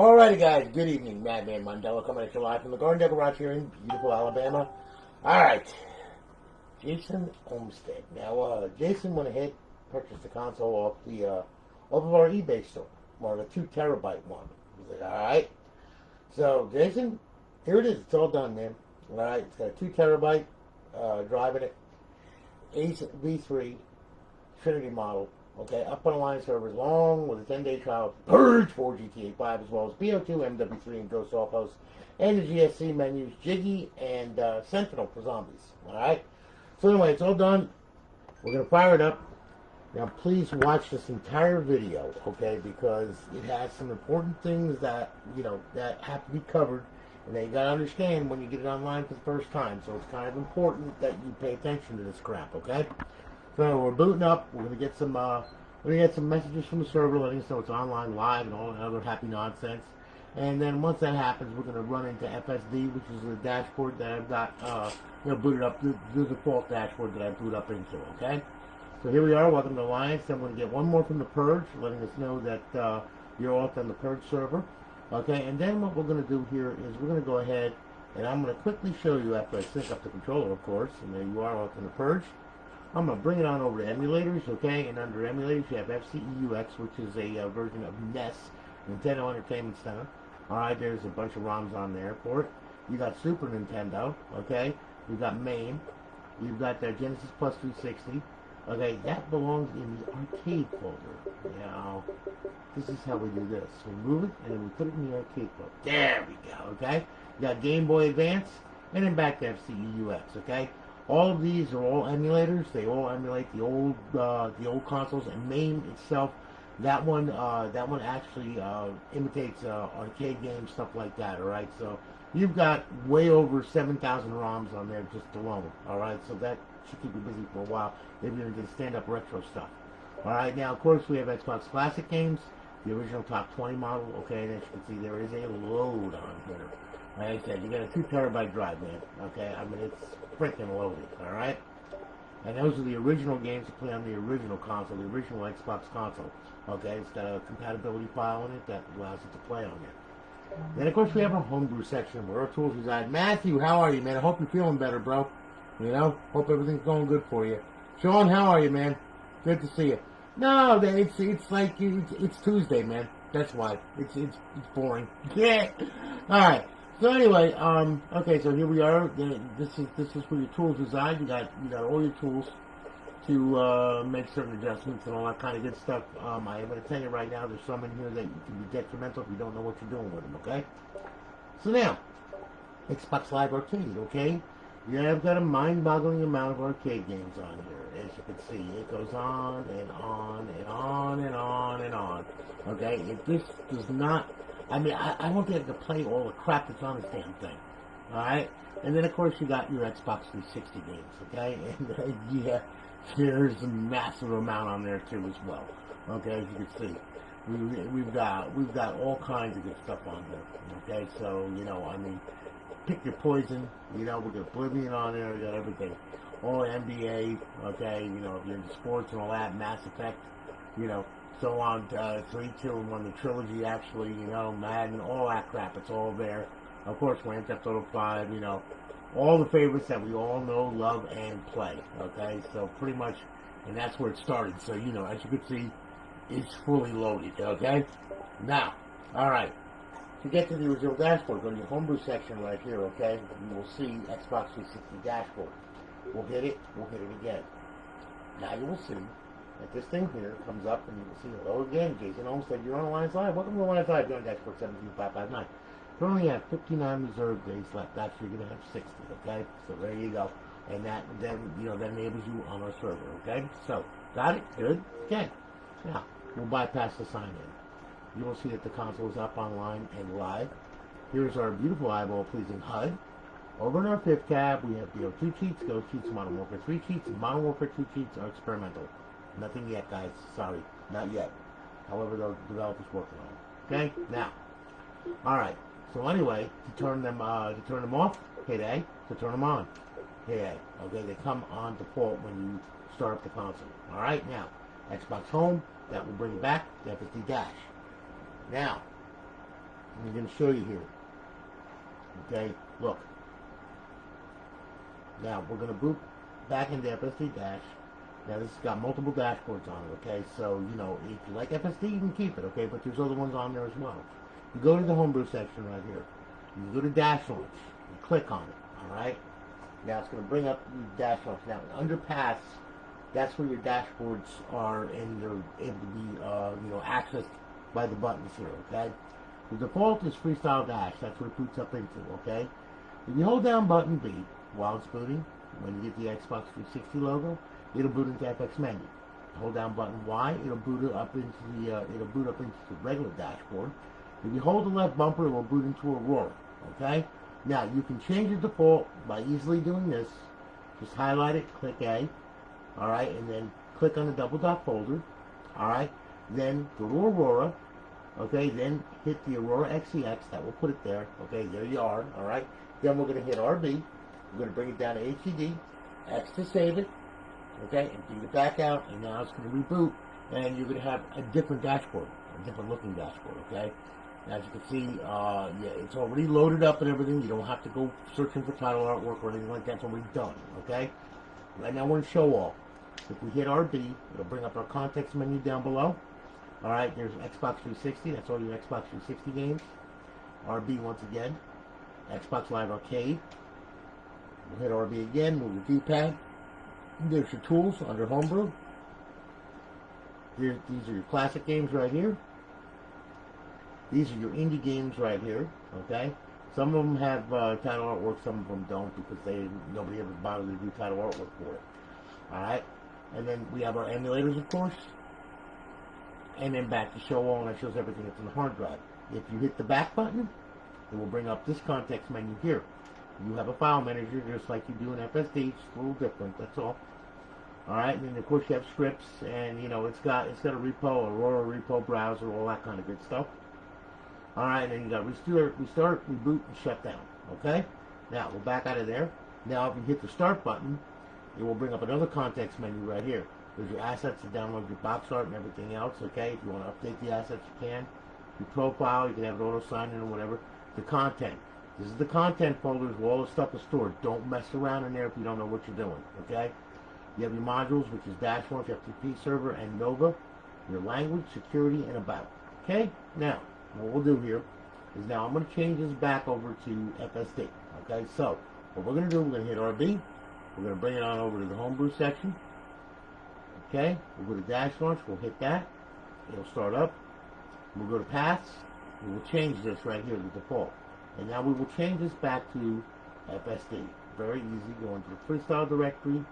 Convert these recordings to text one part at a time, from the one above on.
Alrighty guys, good evening. Madman Mondello coming at you live from the Garden Garage here in beautiful Alabama. Alright, Jason Olmstead. Now, Jason went ahead, purchased the console off of our eBay store. Well, the 2 terabyte one. He's like, alright. So, Jason, here it is. It's all done, man. Alright, it's got a 2 terabyte drive in it. Ace V3 Trinity model. Okay, up on the line servers, along with a 10-day trial of Purge for GtaV, as well as BO2, MW3, and Ghost offhosts, and the GSC menus, Jiggy, and Sentinel for zombies. Alright? So anyway, it's all done. We're going to fire it up. Now, please watch this entire video, okay, because it has some important things that, that have to be covered, and that you got to understand when you get it online for the first time. So it's kind of important that you pay attention to this crap, okay? So we're booting up. We're gonna get some messages from the server letting us know it's online live and all that other happy nonsense. And then once that happens, we're gonna run into Fsd, which is the dashboard that I've got booted up, the default dashboard that I boot up into. Okay. So here we are. Welcome to Alliance. I'm gonna get one more from the Purge, letting us know that you're all on the Purge server. Okay. And then what we're gonna do here is we're gonna go ahead and I'm gonna quickly show you after I sync up the controller, of course. And there you are, all on the Purge. I'm going to bring it on over to emulators, okay? And under emulators, you have FCEUX, which is a version of NES, Nintendo Entertainment Center. Alright, there's a bunch of ROMs on there for it. You got Super Nintendo, okay? You've got MAME. You've got Genesis Plus 360. Okay, that belongs in the arcade folder. Now, this is how we do this. We move it, and then we put it in the arcade folder. There we go, okay? You got Game Boy Advance, and then back to FCEUX, okay? All of these are all emulators. They all emulate the old consoles. And MAME itself, that one actually imitates arcade games, stuff like that. All right, so you've got way over 7,000 ROMs on there just alone. All right, so that should keep you busy for a while. Maybe you're going to stand-up retro stuff. All right, now of course we have Xbox Classic games, the original top 20 model. Okay, and as you can see, there is a load on here. Like I said, you got a 2 terabyte drive, man. Okay, I mean it's freaking loaded. All right, and those are the original games to play on the original console, the original Xbox console. Okay, it's got a compatibility file in it that allows it to play on it. Then of course we have our homebrew section where our tools reside. Matthew, how are you, man? I hope you're feeling better, bro. Hope everything's going good for you. Sean, how are you, man? Good to see you. No, it's like it's Tuesday, man. That's why it's boring. Yeah. All right. So anyway, okay, so here we are. This is where your tools reside. You got all your tools to make certain adjustments and all that kind of good stuff. I am going to tell you right now, there's some in here that can be detrimental if you don't know what you're doing with them. Okay. So now, Xbox Live Arcade. Okay, you have got a mind-boggling amount of arcade games on here. As you can see, it goes on and on and on and on and on. Okay, this does not. I mean, I won't be able to play all the crap that's on this damn thing. Alright? And then, of course, you got your Xbox 360 games, okay? And, yeah, there's a massive amount on there, too, as well. Okay, as you can see. We've got all kinds of good stuff on here. Okay, so, I mean, pick your poison. We got Oblivion on there. We got everything. All NBA, okay? If you're into sports and all that, Mass Effect, so on, 3, 2, and 1, the trilogy actually, Madden, all that crap, it's all there. Of course, Grand Theft Auto 5, all the favorites that we all know, love, and play, okay? So pretty much, and that's where it started. So, as you can see, it's fully loaded, okay? Now, alright, to get to the original dashboard, go to your homebrew section right here, okay? You will see Xbox 360 dashboard. We'll hit it again. Now you will see that this thing here comes up and you can see, hello again, Jason Olmstead, you're on Alliance Live. Welcome to Alliance Live, join dashboard 17559. You only have 59 reserve days left. Actually, you're going to have 60, okay? So there you go. And that then enables you on our server, okay? So, got it? Good? Okay. Now, we'll bypass the sign-in. You will see that the console is up online and live. Here's our beautiful eyeball-pleasing HUD. Over in our 5th tab, we have BO2 cheats, Ghost cheats, Modern Warfare 3 cheats, and Modern Warfare 2 cheats are experimental. Nothing yet, guys. Sorry. Not yet. However, the developer's working on it. Okay? Now. Alright. So anyway, to turn them off, hit A. To turn them on, hit A. Okay? They come on default when you start up the console. Alright? Now, Xbox Home, that will bring back the FSD Dash. Now, I'm going to show you here. Okay, look. Now we're going to boot back into FSD Dash. Now this has got multiple dashboards on it, okay? So, you know, if you like FSD, you can keep it, okay? But there's other ones on there as well. You go to the homebrew section right here. You go to Dash Launch. You click on it, all right? Now it's going to bring up the Dash Launch. Now, under Paths, that's where your dashboards are and they're able to be, you know, accessed by the buttons here, okay? The default is Freestyle Dash. That's what it boots up into, okay? If you hold down button B while it's booting, when you get the Xbox 360 logo, it'll boot into FX Menu. Hold down button Y, it'll boot it up into the regular dashboard. If you hold the left bumper, it will boot into Aurora, okay? Now, you can change the default by easily doing this. Just highlight it, click A, all right, and then click on the double dot folder, all right? Then go to Aurora, okay? Then hit the Aurora XEX, that will put it there, okay? There you are, all right? Then we're going to hit RB. We're going to bring it down to HED, X to save it, okay? And beat it back out, and now it's going to reboot, and you're going to have a different dashboard, a different looking dashboard, okay? As you can see, yeah, it's already loaded up and everything. You don't have to go searching for title artwork or anything like that. It's already done, okay? Right now we're in Show All. If we hit RB, it'll bring up our context menu down below. All right, there's Xbox 360. That's all your Xbox 360 games. RB once again. Xbox Live Arcade. We'll hit RB again, move the D-pad. There's your tools under Homebrew. These are your classic games right here. These are your indie games right here, okay? Some of them have title artwork, some of them don't because nobody ever bothered to do title artwork for it. All right? And then we have our emulators, of course. And then back to Show All, and that shows everything that's in the hard drive. If you hit the back button, it will bring up this context menu here. You have a file manager just like you do in FSD. It's a little different, that's all. All right, and then of course you have scripts, and you know it's got a repo, Aurora repo browser, all that kind of good stuff. All right, and then you got restart, reboot, and shut down. Okay. Now we're back out of there. Now if you hit the start button, it will bring up another context menu right here. There's your assets to download your box art and everything else. Okay. If you want to update the assets, you can. Your profile, you can have it auto sign in or whatever. The content. This is the content folders where all the stuff is stored. Don't mess around in there if you don't know what you're doing. Okay. You have your modules, which is Dash Launch, FTP Server, and Nova. Your language, security, and about. Okay. Now, what we'll do here is now I'm going to change this back over to FSD. Okay. So what we're going to do, we're going to hit RB. We're going to bring it on over to the Homebrew section. Okay. We'll go to Dash Launch. We'll hit that. It'll start up. We'll go to Paths. We will change this right here to default. And now we will change this back to FSD. Very easy. Go into the freestyle directory.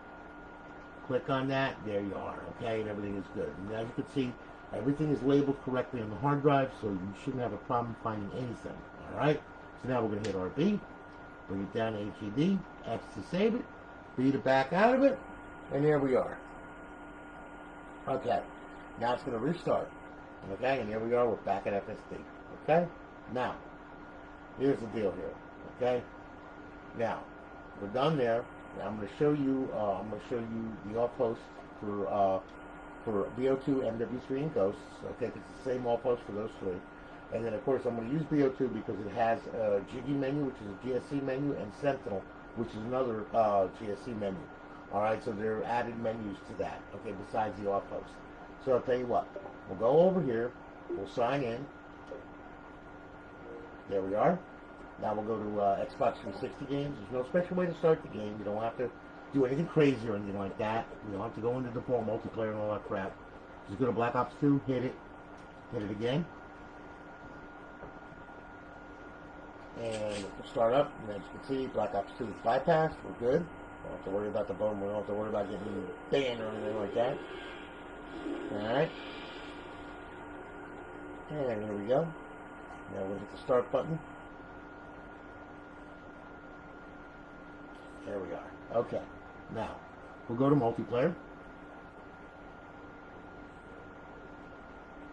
Click on that. There you are. Okay, and everything is good. And as you can see, everything is labeled correctly on the hard drive, so you shouldn't have a problem finding anything. All right. So now we're going to hit RB, bring it down to HED, X to save it, beat it back out of it, and there we are. Okay. Now it's going to restart. Okay, and here we are. We're back at FSD. Okay. Now, here's the deal here. Okay. Now, we're done there. Now I'm going to show you. The off host for BO2, MW3, and Ghosts. Okay, it's the same off host for those three. And then of course I'm going to use BO2 because it has a Jiggy menu, which is a GSC menu, and Sentinel, which is another GSC menu. All right, so there are added menus to that. Okay, besides the off host. So I'll tell you what. We'll go over here. We'll sign in. There we are. Now we'll go to Xbox 360 games. There's no special way to start the game. You don't have to do anything crazy or anything like that. You don't have to go into default multiplayer and all that crap. Just go to Black Ops 2, hit it again. And it'll start up. And as you can see, Black Ops 2 is bypassed. We're good. Don't have to worry about the bone. We don't have to worry about getting banned or anything like that. Alright. And here we go. Now we'll hit the start button. There we are. Okay. Now, we'll go to multiplayer.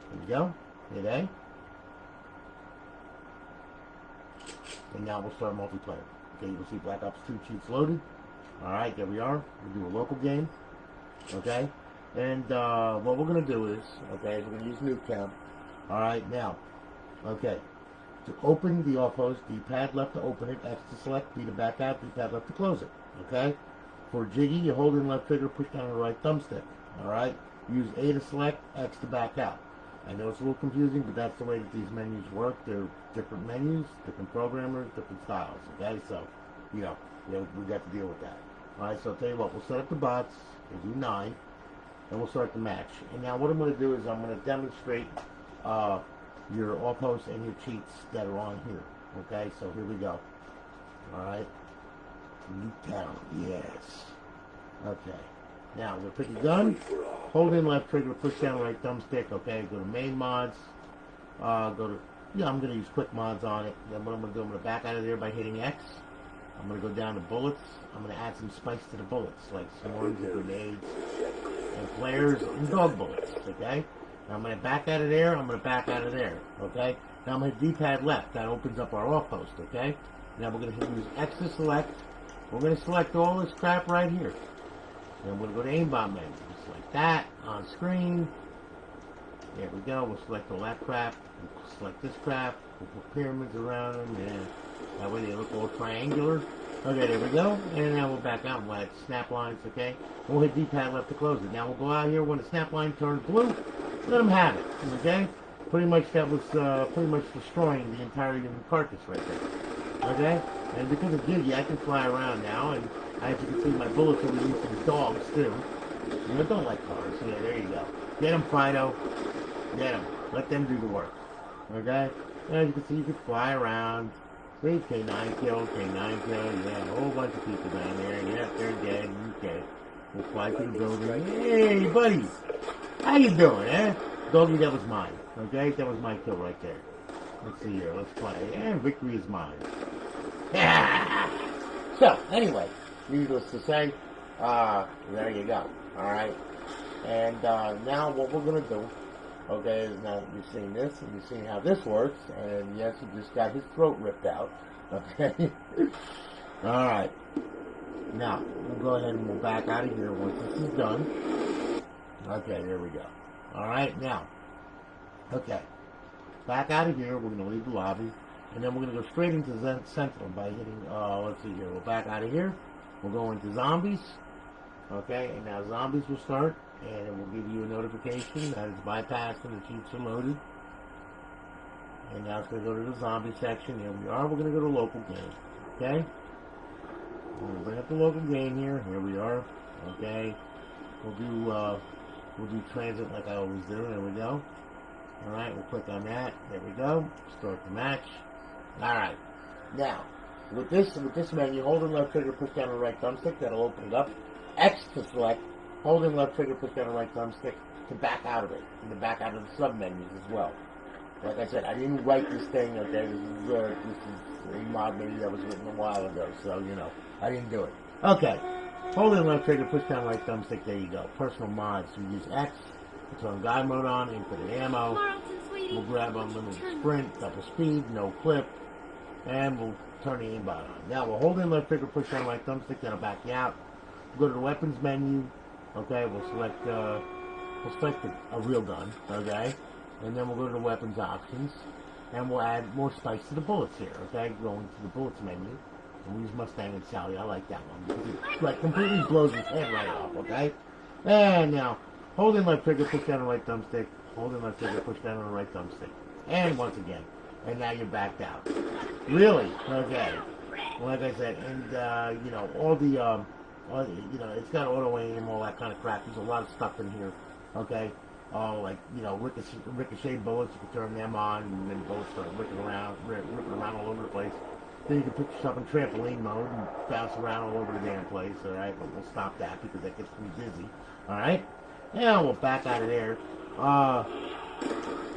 There we go. Hit A. And now we'll start multiplayer. Okay, you'll see Black Ops 2 cheats loaded. Alright, there we are. We'll do a local game. Okay. And what we're going to do is, okay, we're going to use nuke count. Alright, now, okay. To open the off host, D-pad left to open it, X to select, B to back out, D-pad left to close it. Okay? For jiggy, you hold in left trigger, push down the right thumbstick. Alright? Use A to select, X to back out. I know it's a little confusing, but that's the way that these menus work. They're different menus, different programmers, different styles. Okay? So, we got to deal with that. Alright, so I'll tell you what, we'll set up the bots, we'll do 9, and we'll start the match. And now what I'm going to do is I'm going to demonstrate your off host and your cheats that are on here. Okay, so here we go. Alright. Newtown, yes. Okay. Now we'll pick a gun, hold in left trigger, push down right thumbstick, okay, go to main mods, I'm going to use quick mods on it. Then what I'm going to do, I'm going to back out of there by hitting X. I'm going to go down to bullets. I'm going to add some spice to the bullets, like swarms and grenades and flares and dog bullets, okay? Now I'm going to back out of there, I'm going to back out of there, okay? Now I'm going to D-pad left, that opens up our off host, okay? Now we're going to use X to select. We're going to select all this crap right here. Then we're going to go to aimbot menu, select that, on screen. There we go, we'll select all that crap, we'll select this crap, we'll put pyramids around them, yeah. That way they look all triangular. Okay, there we go. And now we'll back out and we'll add snap lines, okay? We'll hit D-pad left to close it. Now we'll go out here when the snap line turns blue, let them have it, okay? Pretty much that was pretty much destroying the entire human carcass right there, okay? And because of Jiggy, I can fly around now, and as you can see, my bullets are releasing dogs too. You know, don't like cars. Yeah, there you go. Get them, Fido. Get them. Let them do the work, okay? And as you can see, you can fly around. See, K9 killed, K9 killed, yeah, a whole bunch of people down there. Yep, they're dead, okay. We'll fly to the building. Hey, buddy! How you doing, eh? Doggy, that was mine, okay? That was my kill right there. Let's see here, let's play. And victory is mine. So, anyway, needless to say, there you go, alright? And now what we're going to do, okay, is now you've seen this, and you've seen how this works, and yes, he just got his throat ripped out, okay? Alright. Now, we'll go ahead and we'll back out of here once this is done. Okay, there we go. Alright, now, okay. Back out of here, we're going to leave the lobby, and then we're going to go straight into Sentinel by hitting, let's see here, we'll back out of here, we'll go into Zombies, okay, and now Zombies will start, and it will give you a notification that it's bypassed and the cheats are loaded. And now it's going to go to the zombie section. Here we are. We're going to go to local game. Okay? We're going to bring up the local game here. Here we are. Okay? We'll do transit like I always do. There we go. Alright, we'll click on that. There we go. Start the match. Alright. Now, with this menu, hold and left trigger, push down the right thumbstick. That'll open it up. X to select. Hold and left trigger, push down the right thumbstick to back out of it, and to back out of the sub-menus as well. Like I said, I didn't write this thing, okay, this is a mod menu that was written a while ago, so, you know, I didn't do it. Okay, hold and left trigger, push down right thumbstick, there you go. Personal mods, we use X, to turn guide mode on, infinite ammo, we'll grab unlimited sprint, double speed, no clip, and we'll turn the aimbot on. Now, we'll hold and left trigger, push down right thumbstick, that'll back you out. We'll go to the weapons menu. Okay, we'll select a real gun, okay? And then we'll go to the weapons options, and we'll add more spice to the bullets here, okay? Going to the bullets menu, and we'll use Mustang and Sally. I like that one, because it like completely blows his head right off, okay? And now, hold in left trigger, push down the right thumbstick, hold in left trigger, push down the right thumbstick. And once again, and now you're backed out. Really? Okay. Like I said, and, you know, all the, you know, it's got auto aim, all that kind of crap. There's a lot of stuff in here, okay? Like, you know, ricochet bullets, you can turn them on, and then bullets start ripping around all over the place. Then you can put yourself in trampoline mode and bounce around all over the damn place, alright? But we'll stop that because that gets pretty busy, alright? Now we'll back out of there.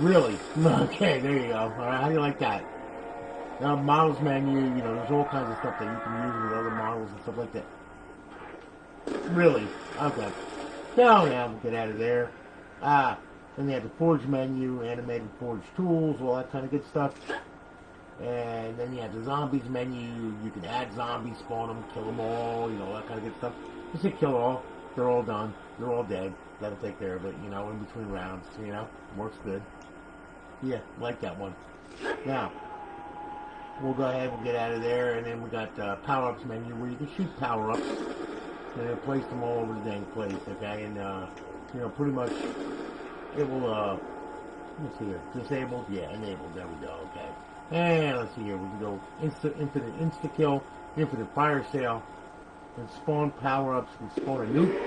Really? Okay, there you go. Alright, how do you like that? Now, models menu, you know, there's all kinds of stuff that you can use with other models and stuff like that. Really? Okay. So now we'll get out of there. Then they have the Forge menu, animated Forge tools, all that kind of good stuff. And then you have the zombies menu. You can add zombies, spawn them, kill them all, you know, all that kind of good stuff. Just hit kill all. They're all done. They're all dead. That'll take care of it, you know, in between rounds, you know. Works good. Yeah, like that one. Now, we'll go ahead and get out of there, and then we got power-ups menu where you can shoot power-ups and place them all over the dang place, okay? And, you know, pretty much it will, let's see here, disabled, yeah, enabled, there we go, okay. And let's see here, we can go infinite insta-kill, infinite fire sale, and spawn power-ups, and spawn a nuke,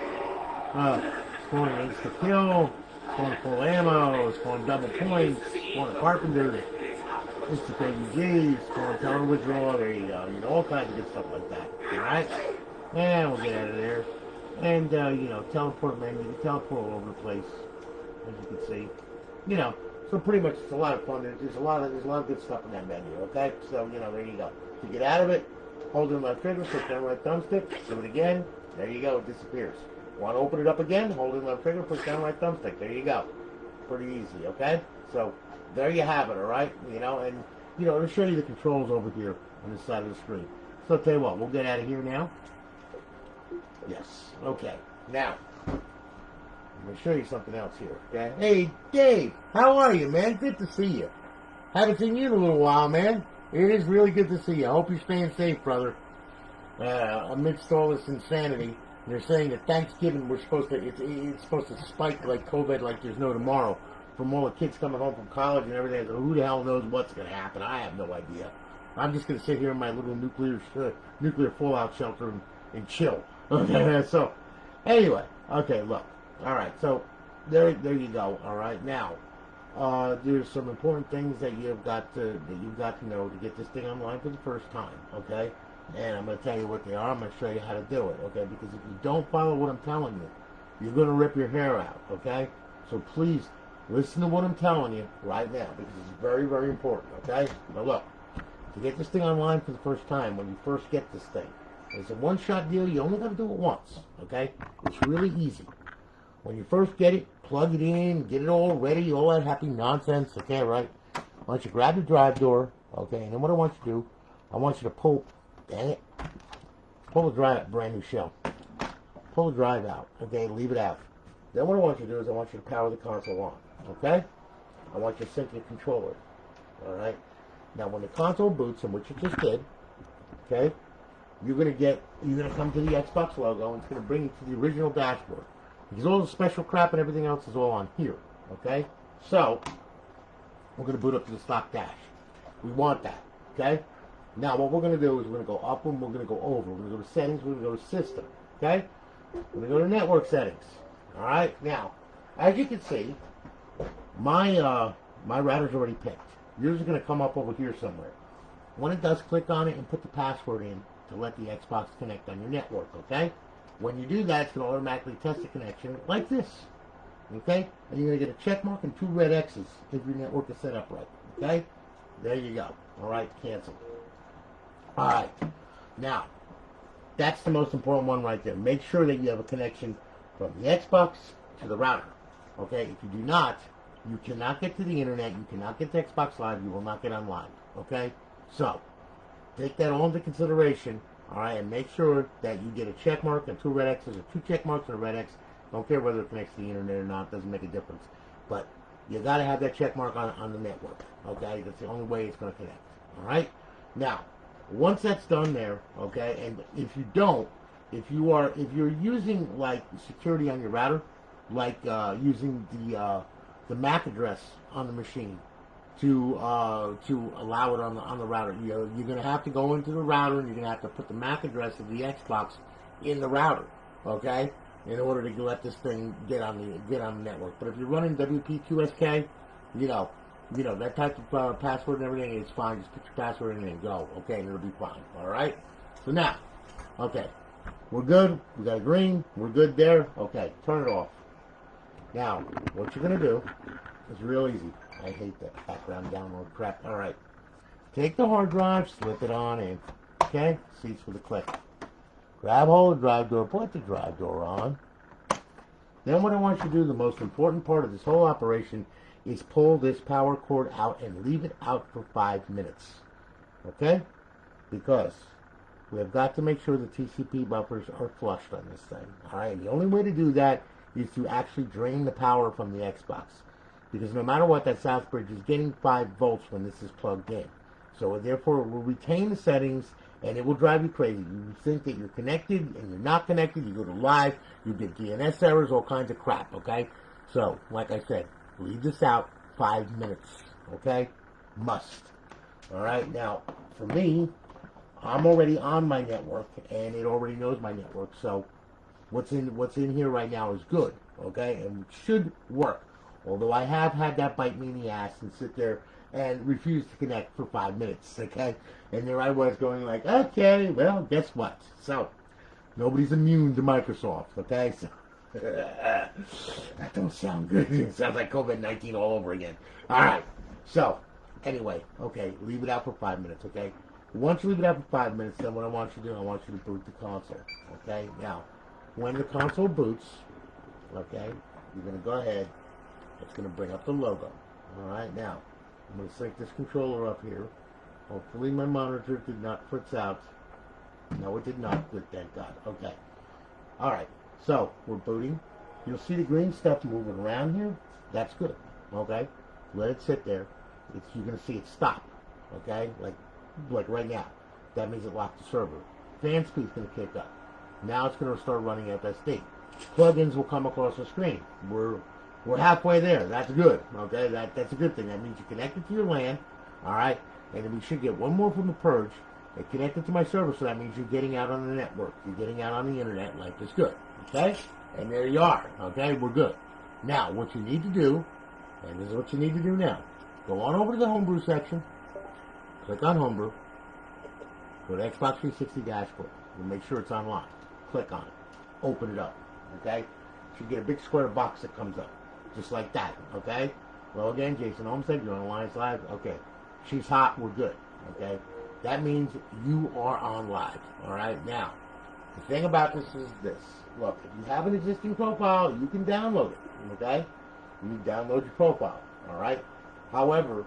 spawn an insta-kill, spawn full ammo, spawn double points, spawn a carpenter, instant AUG, spawn tower withdrawal, there you go, you know, all kinds of good stuff like that, alright? And we'll get out of there. And, you know, teleport menu, you can teleport all over the place, as you can see. You know, so pretty much it's a lot of fun. There's a lot of good stuff in that menu, okay? So, you know, there you go. To get out of it, hold it on my trigger, push down right thumbstick, do it again, there you go, it disappears. Want to open it up again, hold it on my trigger, push down right thumbstick, there you go. Pretty easy, okay? So, there you have it, alright? You know, and, you know, it'll show you the controls over here on this side of the screen. So, I'll tell you what, we'll get out of here now. Yes, okay. Now, I'm going to show you something else here, okay? Hey, Dave, how are you, man? Good to see you. Haven't seen you in a little while, man. It is really good to see you. I hope you're staying safe, brother. Amidst all this insanity, they're saying that Thanksgiving it's supposed to spike like COVID like there's no tomorrow. From all the kids coming home from college and everything. So who the hell knows what's going to happen? I have no idea. I'm just going to sit here in my little nuclear fallout shelter and chill. Okay, so, anyway, okay, look. Alright, so, there you go, alright, now, there's some important things that you've got to know to get this thing online for the first time, okay, and I'm going to tell you what they are, I'm going to show you how to do it, okay, because if you don't follow what I'm telling you, you're going to rip your hair out, okay, so please, listen to what I'm telling you right now, because it's very, very important, okay, now look, to get this thing online for the first time, when you first get this thing, it's a one-shot deal. You only got to do it once, okay? It's really easy. When you first get it, plug it in, get it all ready, all that happy nonsense, okay, right? I want you to grab the drive door, okay, and then what I want you to do, I want you to pull, dang it, pull the drive out, brand new shell. Pull the drive out, okay, leave it out. Then what I want you to do is I want you to power the console on, okay? I want you to sync your controller, all right? Now, when the console boots, and which it just did, okay, you're going to come to the Xbox logo, and it's going to bring you to the original dashboard. Because all the special crap and everything else is all on here, okay? So, we're going to boot up to the stock dash. We want that, okay? Now, what we're going to do is we're going to go up and we're going to go over. We're going to go to settings, we're going to go to system, okay? We're going to go to network settings, all right? Now, as you can see, my router's already picked. Yours is going to come up over here somewhere. When it does, click on it and put the password in to let the Xbox connect on your network, okay? When you do that, it's going to automatically test the connection like this, okay? And you're going to get a check mark and 2 red X's if your network is set up right, okay? There you go. All right, cancel. All right. Now, that's the most important one right there. Make sure that you have a connection from the Xbox to the router, okay? If you do not, you cannot get to the internet. You cannot get to Xbox Live. You will not get online, okay? So, take that all into consideration, all right, and make sure that you get a check mark and 2 red X's, or 2 check marks and a red X. Don't care whether it connects to the internet or not, doesn't make a difference. But you got to have that check mark on the network, okay? That's the only way it's going to connect, all right? Now, once that's done there, okay, and if you don't, if you're using like security on your router, like using the MAC address on the machine, to allow it on the router. You're going to have to go into the router and you're going to have to put the MAC address of the Xbox in the router, okay, in order to let this thing get on the network. But if you're running WPQSK, you know that type of password and everything, it's fine. Just put your password in and go, okay, and it'll be fine. All right. So now, okay, we're good. We got a green. We're good there. Okay, turn it off. Now, what you're going to do is real easy. I hate that background download crap. All right. Take the hard drive, slip it on in. Okay? Seats for the click. Grab hold of the drive door, put the drive door on. Then what I want you to do, the most important part of this whole operation, is pull this power cord out and leave it out for 5 minutes. Okay? Because we have got to make sure the TCP buffers are flushed on this thing. All right? The only way to do that is to actually drain the power from the Xbox. Because no matter what, that south bridge is getting 5 volts when this is plugged in. So therefore, it will retain the settings, and it will drive you crazy. You think that you're connected, and you're not connected. You go to live, you get DNS errors, all kinds of crap, okay? So, like I said, leave this out 5 minutes, okay? Must. All right, now, for me, I'm already on my network, and it already knows my network, so what's in here right now is good, okay? And it should work. Although I have had that bite me in the ass and sit there and refuse to connect for 5 minutes, okay? And there I was going like, okay, well, guess what? So, nobody's immune to Microsoft, okay? So, that don't sound good. It sounds like COVID-19 all over again. All right, so, anyway, okay, leave it out for 5 minutes, okay? Once you leave it out for 5 minutes, then what I want you to do, I want you to boot the console, okay? Now, when the console boots, okay, you're going to go ahead. It's going to bring up the logo. All right, now, I'm going to sync this controller up here. Hopefully my monitor did not fritz out. No, it did not. Good, thank God. Okay. All right, so we're booting. You'll see the green stuff moving around here. That's good, okay? Let it sit there. You're going to see it stop, okay? Like right now. That means it locked the server. Fan speed's going to kick up. Now it's going to start running FSD. Plugins will come across the screen. We're halfway there. That's good. Okay, that's a good thing. That means you're connected to your LAN. All right, and then we should get one more from the Purge. It connected to my server, so that means you're getting out on the network. You're getting out on the internet. Life is good. Okay, and there you are. Okay, we're good. Now, what you need to do, and this is what you need to do now. Go on over to the Homebrew section. Click on Homebrew. Go to Xbox 360 dashboard. And make sure it's online. Click on it. Open it up. Okay? You should get a big square box that comes up. Just like that. Okay? Well, again, Jason Olmstead, you're on Alliance Live. Okay. She's hot. We're good. Okay? That means you are on live. Alright? Now, the thing about this is this. Look, if you have an existing profile, you can download it. Okay? You download your profile. Alright? However,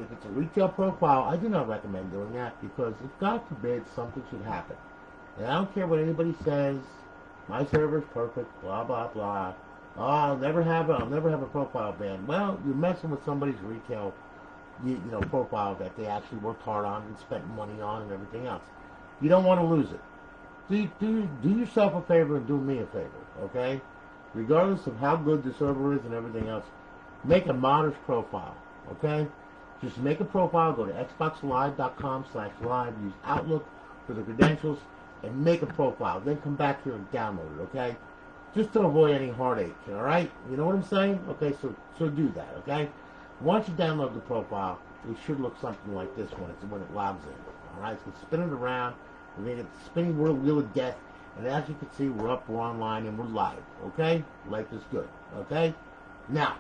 if it's a retail profile, I do not recommend doing that because if God forbid something should happen, and I don't care what anybody says, my server's perfect, blah blah blah. Oh, I'll never have a profile ban. Well, you're messing with somebody's retail, profile that they actually worked hard on and spent money on and everything else. You don't want to lose it. Do yourself a favor and do me a favor, okay? Regardless of how good the server is and everything else, make a modest profile, okay? Just make a profile, go to xboxlive.com/live, use Outlook for the credentials, and make a profile. Then come back here and download it, okay? Just to avoid any heartache, all right? You know what I'm saying? Okay, so do that, okay? Once you download the profile, it should look something like this when it logs in, all right? So spin it around, and then it's spinning wheel of death, and as you can see, we're up, we're online, and we're live, okay? Life is good, okay? Now,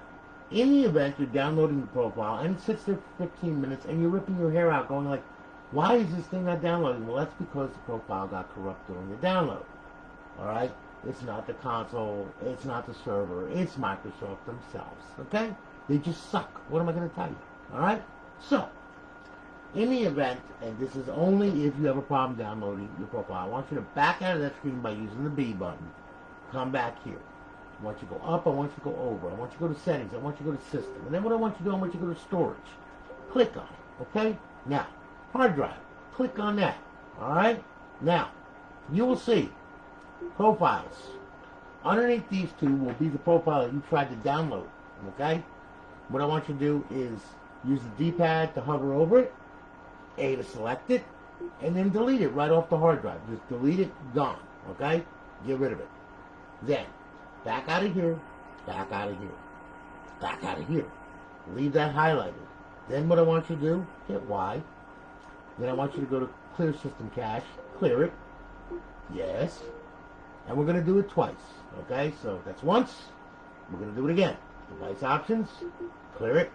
in the event you're downloading the profile and it sits there for 15 minutes and you're ripping your hair out going like, why is this thing not downloading? Well, that's because the profile got corrupt during the download. Alright? It's not the console. It's not the server. It's Microsoft themselves. Okay? They just suck. What am I going to tell you? Alright? So, in the event, and this is only if you have a problem downloading your profile, I want you to back out of that screen by using the B button. Come back here. I want you to go up, I want you to go over, I want you to go to settings, I want you to go to system. And then what I want you to do, I want you to go to storage. Click on it, okay? Now, hard drive, click on that, alright? Now, you will see profiles. Underneath these two will be the profile that you tried to download, okay? What I want you to do is use the D-pad to hover over it, A to select it, and then delete it right off the hard drive. Just delete it, gone, okay? Get rid of it. Then, back out of here, back out of here, back out of here. Leave that highlighted. Then what I want you to do, hit Y. Then I want you to go to clear system cache, clear it. Yes. And we're going to do it twice. Okay, so that's once. We're going to do it again. Device options, clear it.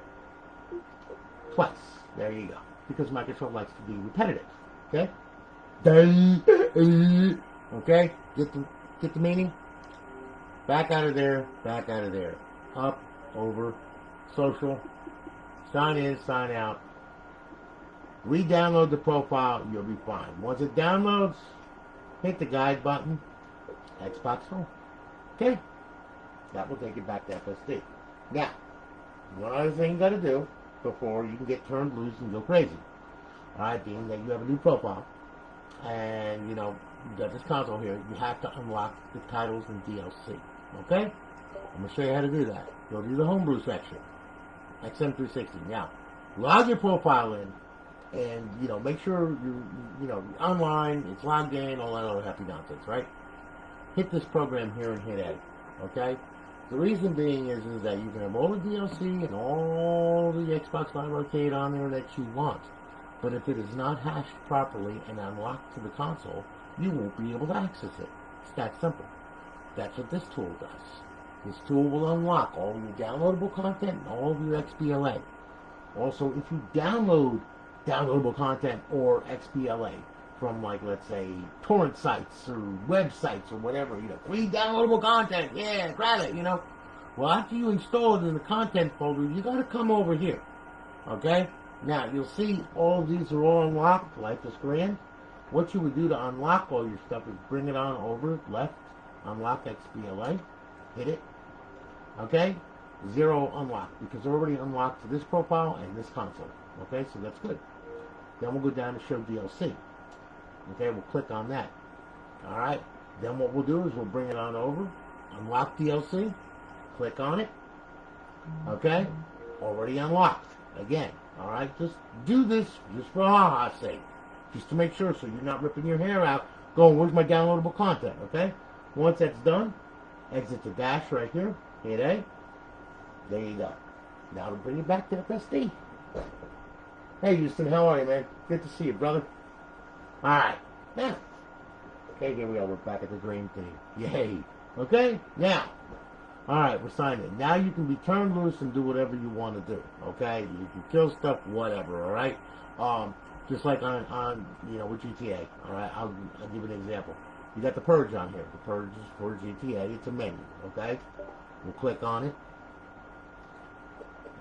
Twice. There you go. Because Microsoft likes to be repetitive. Okay? Okay? Get the meaning? Back out of there, back out of there. Up, over, social, sign in, sign out. Re-download the profile, you'll be fine. Once it downloads, hit the guide button, Xbox Home. Okay? That will take it back to FSD. Now, one other thing you got to do before you can get turned loose and go crazy. Alright, being that you have a new profile, and you got this console here, you have to unlock the titles and DLC. Okay? I'm going to show you how to do that. Go to the homebrew section, XM360. Now, log your profile in, and make sure you're online, it's logged in, all that other happy nonsense, right? Hit this program here and hit edit. Okay? The reason being is that you can have all the DLC and all the Xbox Live Arcade on there that you want. But if it is not hashed properly and unlocked to the console, you won't be able to access it. It's that simple. That's what this tool does. This tool will unlock all your downloadable content and all of your XBLA. Also, if you download downloadable content or XBLA from, like, let's say, torrent sites or websites or whatever, free downloadable content, yeah, grab it, Well, after you install it in the content folder, you got to come over here, okay? Now, you'll see all of these are all unlocked. Life is grand. What you would do to unlock all your stuff is bring it on over, left, unlock XBLA, hit it, okay? 0 unlocked, because they're already unlocked to this profile and this console, okay? So that's good. Then we'll go down to show DLC. Okay, we'll click on that. Alright, then what we'll do is we'll bring it on over, unlock DLC, click on it, okay, already unlocked, again, alright, just do this just for ha-ha's sake, just to make sure so you're not ripping your hair out, going, where's my downloadable content, okay? Once that's done, exit the dash right here, hit A, there you go. Now to bring you back to FSD. Hey Houston, how are you, man? Good to see you, brother. Alright, now, okay, here we go, we're back at the dream team. Yay. Okay, now, alright, we're signed in. Now you can be turned loose and do whatever you want to do, okay? You can kill stuff, whatever, alright? Just like on with GTA, alright? I'll give you an example. You got the Purge on here. The Purge is for GTA. It's a menu, okay? We'll click on it.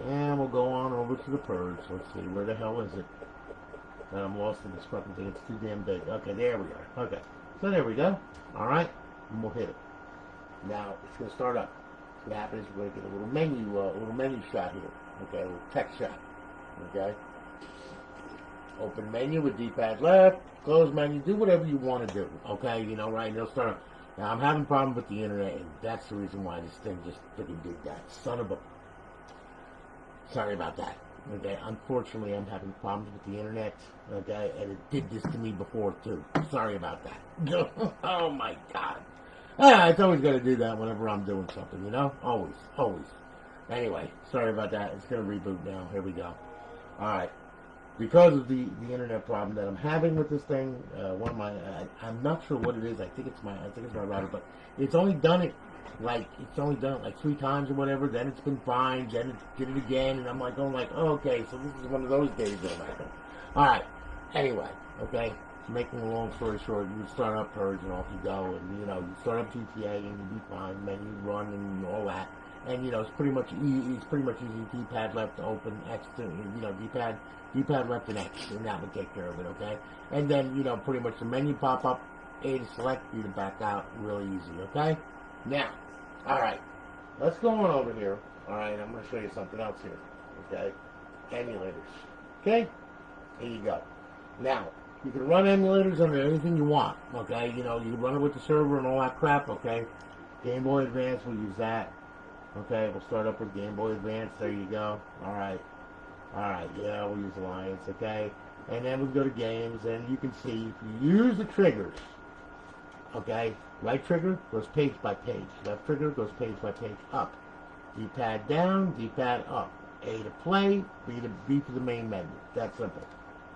And we'll go on over to the Purge. Let's see, where the hell is it? I'm lost in this fucking thing. It's too damn big. Okay, there we are. Okay, so there we go. All right, and we'll hit it. Now it's gonna start up. What happens is we're gonna get a little menu shot here. Okay, a little text shot. Okay. Open menu with D-pad left. Close menu. Do whatever you want to do. Okay, right? It'll start up. Now I'm having a problem with the internet, and that's the reason why this thing just freaking did that. Son of a. Sorry about that. Okay, unfortunately, I'm having problems with the internet, okay, and it did this to me before, too. Sorry about that. Oh, my God. It's always going to do that whenever I'm doing something, Always, always. Anyway, sorry about that. It's going to reboot now. Here we go. All right. Because of the internet problem that I'm having with this thing, one of my, I'm not sure what it is. I think it's my router, but it's only done it like 3 times or whatever. Then it's been fine. Then it did it again, and I'm like going like, oh, okay, so this is one of those days that happen. All right. Anyway, okay. Making a long story short, you start up Purge and off you go, and you start up GTA and you be fine, then you run and all that, and it's pretty much easy. D-pad left to open, X to D-pad left and X, and that would take care of it, okay? And then pretty much the menu pop up, A to select, B to back out, really easy, okay? Now, all right, let's go on over here. All right, I'm going to show you something else here. Okay, emulators. Okay, here you go. Now, you can run emulators under anything you want. Okay, you can run it with the server and all that crap. Okay, Game Boy Advance, we'll use that. Okay, we'll start up with Game Boy Advance. There you go. All right, yeah, we'll use Alliance. Okay, and then we'll go to games, and you can see if you use the triggers. Okay, right trigger goes page by page. Left trigger goes page by page up. D-pad down, D-pad up. A to play, B to the main menu. That's simple.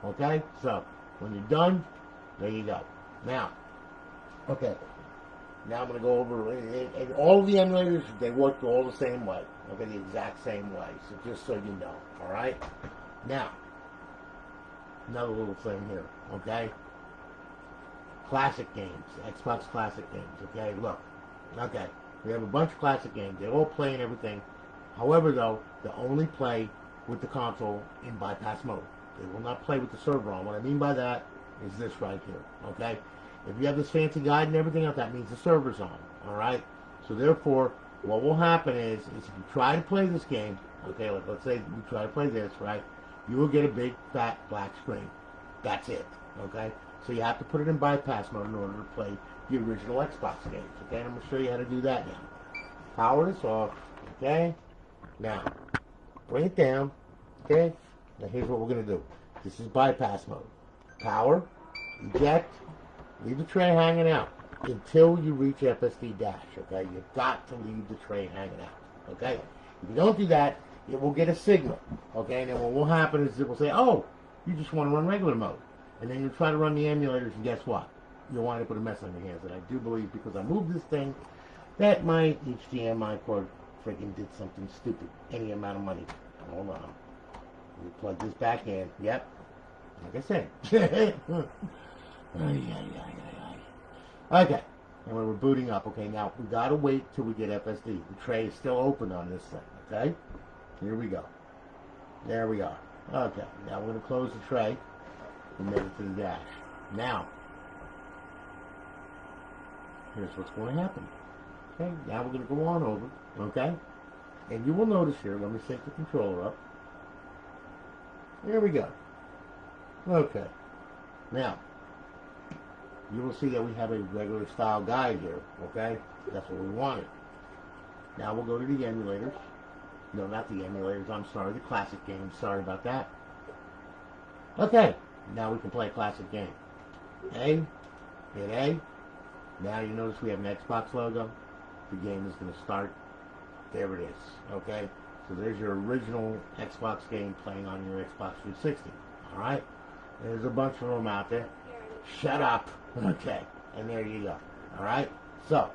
Okay, so when you're done, there you go. Now, okay, now I'm going to go over, and all of the emulators, they work all the same way. Okay, the exact same way. So just so you know, all right? Now, another little thing here, okay? Classic games, Xbox classic games, okay? Look, okay, we have a bunch of classic games. They all play and everything. However, though, they only play with the console in bypass mode. They will not play with the server on. What I mean by that is this right here, okay? If you have this fancy guide and everything else, that means the server's on, all right? So therefore, what will happen is if you try to play this game, okay, let's say you try to play this, right? You will get a big, fat, black screen. That's it. Okay? So you have to put it in bypass mode in order to play the original Xbox games. Okay? And I'm going to show you how to do that now. Power this off. Okay? Now, bring it down. Okay? Now here's what we're going to do. This is bypass mode. Power, eject, leave the tray hanging out until you reach FSD dash. Okay? You've got to leave the tray hanging out. Okay? If you don't do that, it will get a signal. Okay? And then what will happen is it will say, oh, you just want to run regular mode. And then you try to run the emulators, and guess what? You'll wind up with a mess on your hands. And I do believe, because I moved this thing, that my HDMI cord freaking did something stupid. Any amount of money. Hold on. We plug this back in. Yep. Like I said. Okay. And we're booting up. Okay, now we gotta wait till we get FSD. The tray is still open on this thing. Okay? Here we go. There we are. Okay. Now we're gonna close the tray and move it to the dash. Now, here's what's going to happen. Okay, now we're going to go on over, okay? And you will notice here, let me sync the controller up. There we go. Okay. Now, you will see that we have a regular style guide here, okay? That's what we wanted. Now we'll go to the emulators. No, not the emulators, I'm sorry, the classic games. Sorry about that. Okay, now we can play a classic game. A, hit A. Now you notice we have an Xbox logo. The game is going to start. There it is. Okay? So there's your original Xbox game playing on your Xbox 360. Alright? There's a bunch of them out there. Shut up. Okay. And there you go. Alright? So,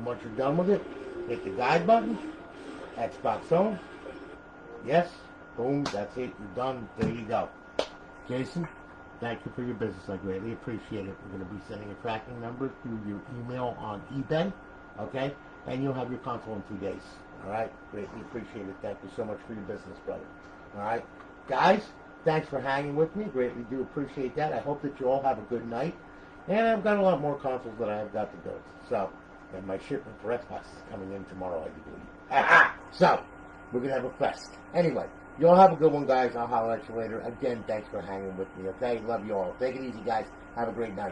once you're done with it, hit the guide button. Xbox Home. Yes. Boom. That's it. You're done. There you go. Jason, thank you for your business. I greatly appreciate it. We're going to be sending a tracking number through your email on eBay, okay? And you'll have your console in 2 days, all right? Greatly appreciate it. Thank you so much for your business, brother, all right? Guys, thanks for hanging with me. Greatly do appreciate that. I hope that you all have a good night. And I've got a lot more consoles that I have got to go to. So, and my shipment for Xbox is coming in tomorrow, I do believe. So, we're going to have a fest. Anyway. You all have a good one, guys. I'll holler at you later. Again, thanks for hanging with me, okay? Love you all. Take it easy, guys. Have a great night.